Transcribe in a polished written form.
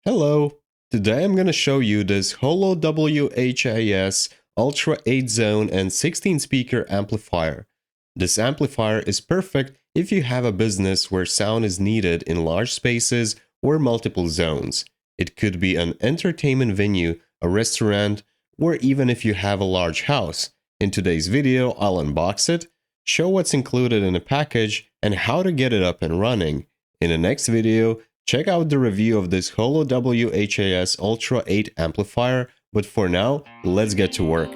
Hello! Today I'm gonna show you this HOLO-WHAS Ultra 8-zone and 16-speaker amplifier. This amplifier is perfect if you have a business where sound is needed in large spaces or multiple zones. It could be an entertainment venue, a restaurant, or even if you have a large house. In today's video, I'll unbox it, show what's included in the package, and how to get it up and running. In the next video, check out the review of this HOLO-WHAS Ultra 8 amplifier, but for now, let's get to work.